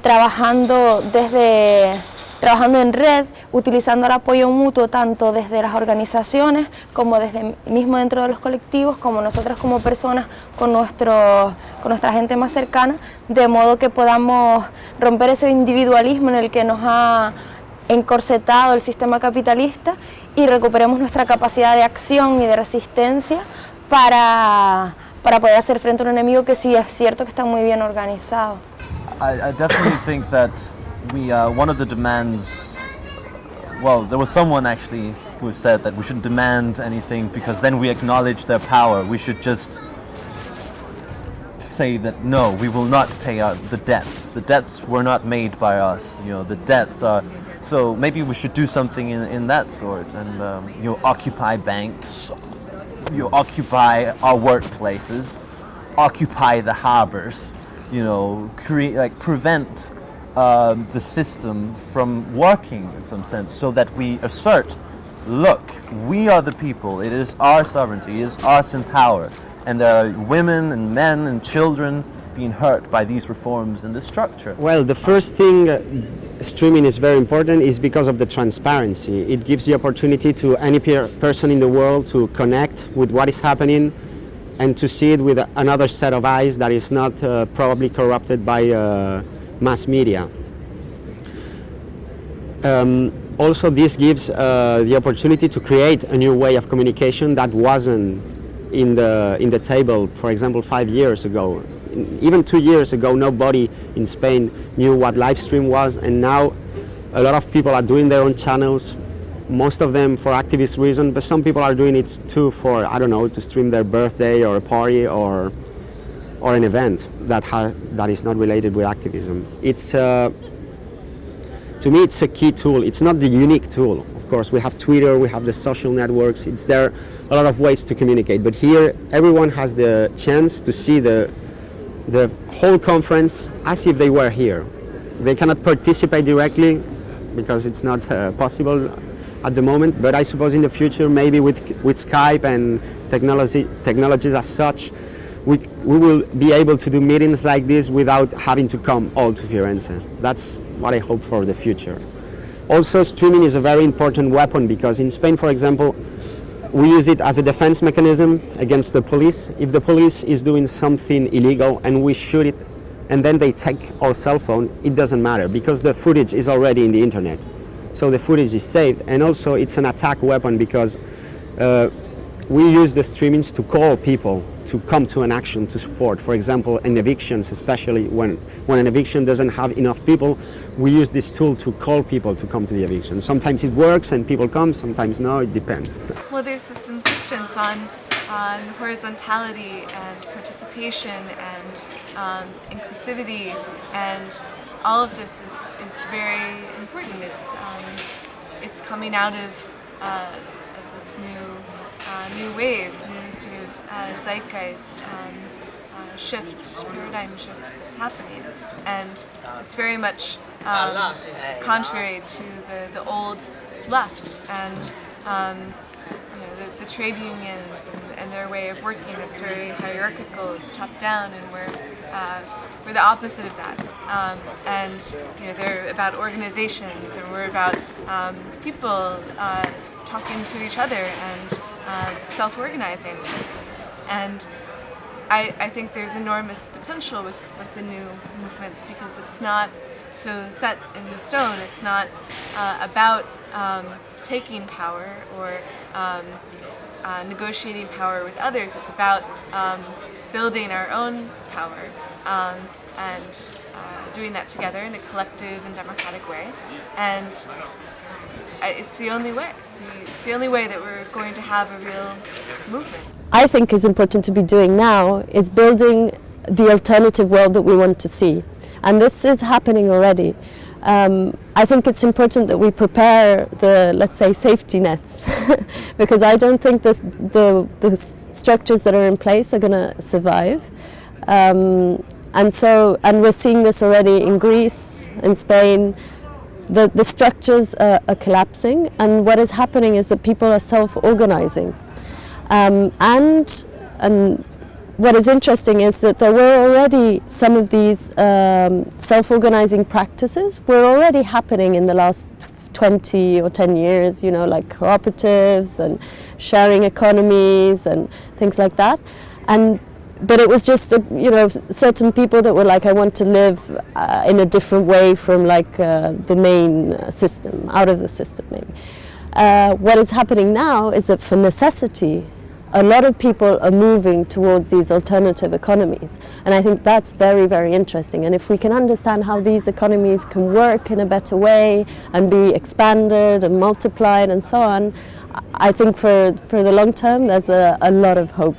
trabajando en red, utilizando el apoyo mutuo tanto desde las organizaciones como desde mismo dentro de los colectivos, como nosotras como personas con nuestra gente más cercana, de modo que podamos romper ese individualismo en el que nos ha encorsetado el sistema capitalista y recuperemos nuestra capacidad de acción y de resistencia para poder hacer frente a un enemigo que sí es cierto que está muy bien organizado. I definitely think that one of the demands, well, there was someone actually who said that we shouldn't demand anything because then we acknowledge their power. We should just say that no, we will not pay out the debts. The debts were not made by us. The debts are. So maybe we should do something in that sort, and occupy banks, occupy our workplaces, occupy the harbors. Prevent the system from working in some sense, so that we assert, look, we are the people, it is our sovereignty, it is us in power, and there are women and men and children being hurt by these reforms in the structure. Well, the first thing streaming is very important is because of the transparency. It gives the opportunity to any person in the world to connect with what is happening and to see it with another set of eyes that is not probably corrupted by mass media. Also, this gives the opportunity to create a new way of communication that wasn't in the table, for example, 5 years ago. Even 2 years ago, nobody in Spain knew what live stream was, and now a lot of people are doing their own channels, most of them for activist reasons, but some people are doing it too for, I don't know, to stream their birthday or a party or an event that is not related with activism. It's to me, it's a key tool. It's not the unique tool. Of course, we have Twitter, we have the social networks. It's there a lot of ways to communicate, but here everyone has the chance to see the whole conference as if they were here. They cannot participate directly because it's not possible at the moment, but I suppose in the future, maybe with Skype and technologies as such, we will be able to do meetings like this without having to come all to Firenze. That's what I hope for the future. Also, streaming is a very important weapon because in Spain, for example, we use it as a defense mechanism against the police. If the police is doing something illegal and we shoot it and then they take our cell phone, it doesn't matter because the footage is already in the internet. So the footage is saved, and also it's an attack weapon because we use the streamings to call people to come to an action to support. For example, in evictions, especially when an eviction doesn't have enough people, we use this tool to call people to come to the eviction. Sometimes it works and people come, sometimes no, it depends. Well, there's this insistence on horizontality and participation and inclusivity, and all of this is very important. It's coming out of this new wave, new sort of zeitgeist paradigm shift that's happening, and it's very much contrary to the old left and the trade unions and their way of working. It's very hierarchical, it's top down, and we're the opposite of that. And they're about organizations, and we're about people talking to each other and self-organizing. And I think there's enormous potential with the new movements because it's not so set in stone. It's not about taking power or negotiating power with others. It's about building our own power and doing that together in a collective and democratic way. And it's the only way. It's the only way that we're going to have a real movement. I think is important to be doing now is building the alternative world that we want to see. And this is happening already. I think it's important that we prepare the, let's say, safety nets, because I don't think the structures that are in place are going to survive. And we're seeing this already in Greece, in Spain. The structures are collapsing, and what is happening is that people are self-organizing. And what is interesting is that there were already some of these self-organizing practices were already happening in the last 20 or 10 years, you know, like cooperatives and sharing economies and things like that. But it was just, you know, certain people that were like, I want to live in a different way from like the main system, out of the system maybe. What is happening now is that for necessity, a lot of people are moving towards these alternative economies, and I think that's very, very interesting. And if we can understand how these economies can work in a better way and be expanded and multiplied and so on, I think for the long term there's a lot of hope.